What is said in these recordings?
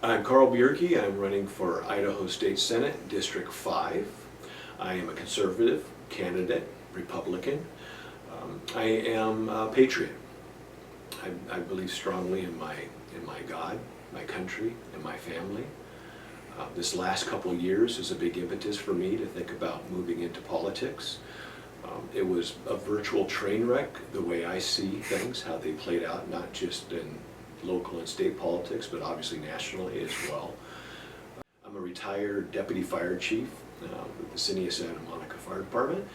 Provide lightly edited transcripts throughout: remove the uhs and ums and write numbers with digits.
I'm Carl Bjerke. I'm running for Idaho State Senate, District 5. I am a conservative candidate, Republican. I am a patriot. I believe strongly in my God, my country, and my family. This last couple of years is a big impetus for me to think about moving into politics. It was a virtual train wreck, the way I see things, how they played out, not just in local and state politics, but obviously nationally as well. I'm a retired deputy fire chief with the City of Santa Monica Fire Department.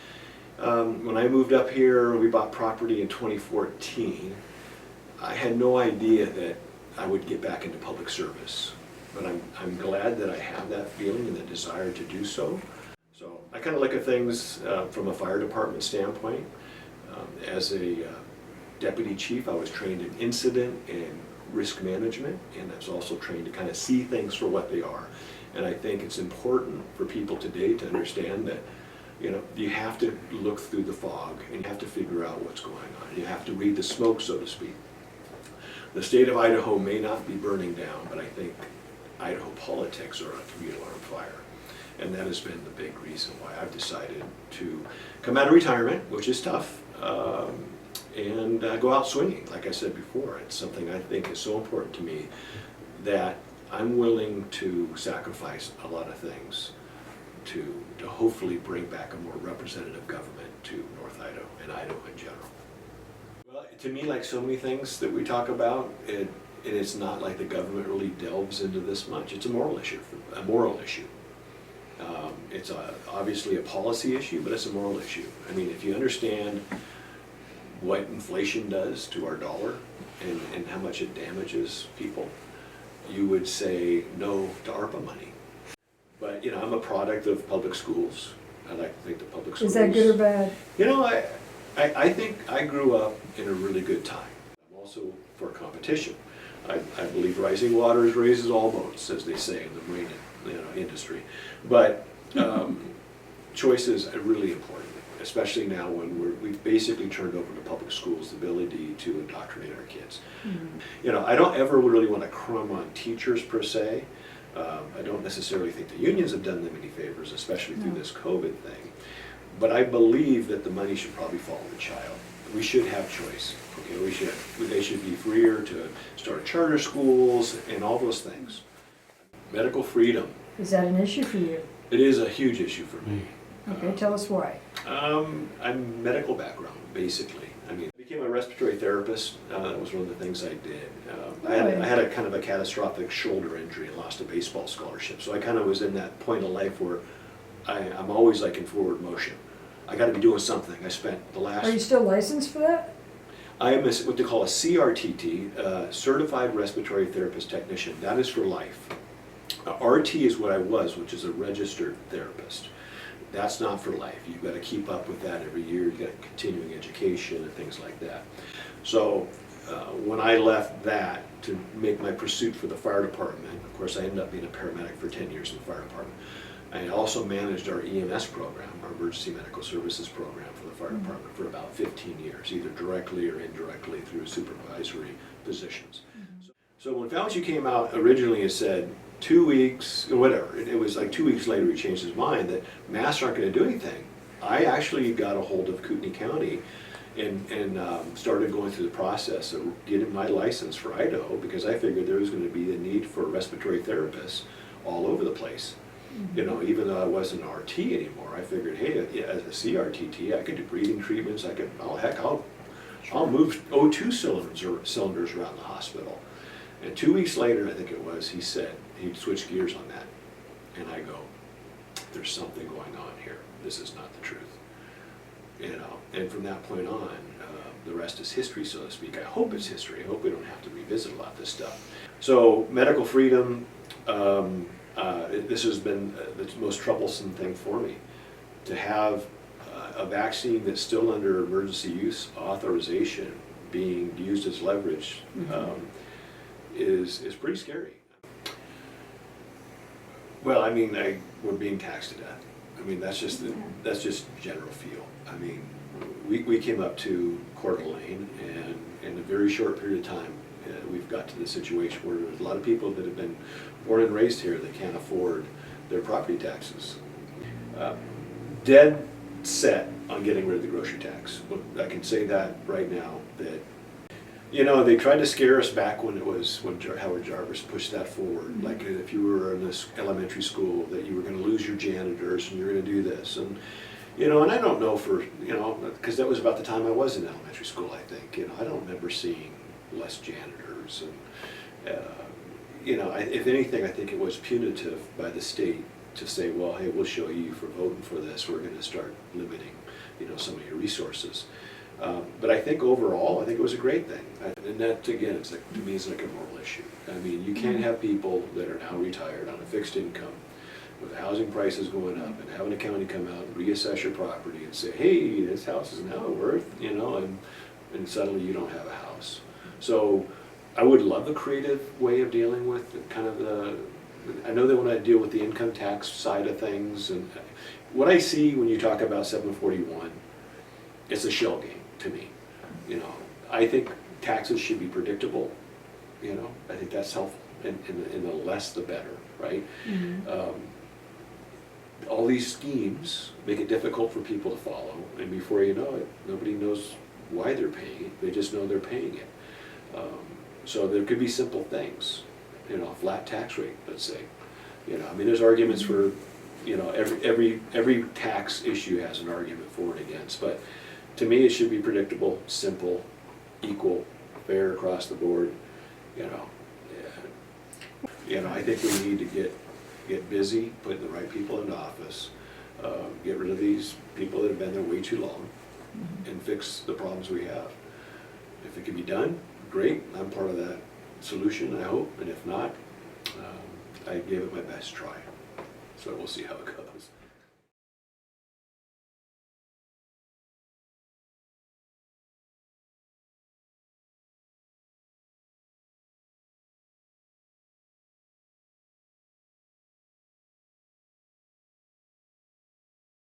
When I moved up here, we bought property in 2014. I had no idea that I would get back into public service, but I'm glad that I have that feeling and the desire to do so. So I kind of look at things from a fire department standpoint. As a deputy chief, I was trained in incident and risk management, and I was also trained to kind of see things for what they are. And I think it's important for people today to understand that, you have to look through the fog and you have to figure out what's going on. You have to read the smoke, so to speak. The state of Idaho may not be burning down, but I think Idaho politics are a communal on fire. And that has been the big reason why I've decided to come out of retirement, which is tough, and go out swinging. Like I said before, it's something I think is so important to me that I'm willing to sacrifice a lot of things to hopefully bring back a more representative government to North Idaho and Idaho in general. Well, to me, like so many things that we talk about, it's not like the government really delves into this much. It's a moral issue. It's obviously a policy issue, but it's a moral issue. I mean, if you understand what inflation does to our dollar and how much it damages people, you would say no to ARPA money. But, I'm a product of public schools. I like to think the public schools. Is that good or bad? I think I grew up in a really good time. I'm also for competition. I believe rising waters raises all boats, as they say in the marine industry. But choice is really important, especially now when we've basically turned over to public schools the ability to indoctrinate our kids. Mm-hmm. I don't ever really want to crumb on teachers per se. I don't necessarily think the unions have done them any favors, especially through this COVID thing. But I believe that the money should probably follow the child. We should have choice. Okay, they should be freer to start charter schools and all those things. Medical freedom. Is that an issue for you? It is a huge issue for me. Okay, tell us why. I'm medical background, basically. I became a respiratory therapist. That was one of the things I did. I had a kind of a catastrophic shoulder injury and lost a baseball scholarship. So I kind of was in that point of life where I'm always like in forward motion. I got to be doing something. I spent the last... Are you still licensed for that? I am what they call a CRTT, Certified Respiratory Therapist Technician. That is for life. RT is what I was, which is a registered therapist. That's not for life. You've got to keep up with that every year. You've got continuing education and things like that. So when I left that to make my pursuit for the fire department, of course I ended up being a paramedic for 10 years in the fire department. I also managed our EMS program, our Emergency Medical Services program for the fire department for about 15 years, either directly or indirectly through supervisory positions. So when Fauci came out originally and said 2 weeks, or whatever, it was like 2 weeks later he changed his mind that masks aren't going to do anything. I actually got a hold of Kootenai County and started going through the process of getting my license for Idaho because I figured there was going to be a need for respiratory therapists all over the place. Even though I wasn't an RT anymore, I figured, hey, as a CRTT, I could do breathing treatments. I'll move O2 cylinders around the hospital. And 2 weeks later, I think it was, he said he'd switch gears on that. And I go, there's something going on here. This is not the truth. And from that point on, the rest is history, so to speak. I hope it's history. I hope we don't have to revisit a lot of this stuff. So medical freedom, this has been the most troublesome thing for me. To have a vaccine that's still under emergency use authorization being used as leverage is pretty scary. Well, we're being taxed to death. That's just general feel. We came up to Coeur d'Alene, and in a very short period of time, we've got to the situation where there's a lot of people that have been born and raised here that can't afford their property taxes. Dead set on getting rid of the grocery tax. I can say that right now, that, you know, they tried to scare us back when Howard Jarvis pushed that forward. Like if you were in this elementary school, that you were gonna lose your janitors and you're gonna do this. And, you know, and I don't know for, you know, because that was about the time I was in elementary school, I think. You know, I don't remember seeing less janitors. And, you know, if anything, I think it was punitive by the state to say, well, hey, we'll show you for voting for this, we're gonna start limiting, you know, some of your resources. But I think overall, I think it was a great thing. And that, again, it's like, to me, it's like a moral issue. I mean, you can't have people that are now retired on a fixed income with housing prices going up and having a county come out and reassess your property and say, hey, this house is now worth, you know, and suddenly you don't have a house. So I would love a creative way of dealing with kind of I know they want to deal with the income tax side of things, and what I see when you talk about 741, it's a shell game to me. You know, I think taxes should be predictable. You know, I think that's helpful, and the less the better, right? All these schemes make it difficult for people to follow, and before you know it, nobody knows why they're paying it. They just know they're paying it. So there could be simple things. You know, a flat tax rate, let's say. You know, I mean, there's arguments for, you know, every tax issue has an argument for and against, but to me, it should be predictable, simple, equal, fair across the board. You know, I think we need to get busy, putting the right people into office, get rid of these people that have been there way too long, and fix the problems we have. If it can be done, great. I'm part of that solution, I hope, and if not, I gave it my best try. So we'll see how it goes.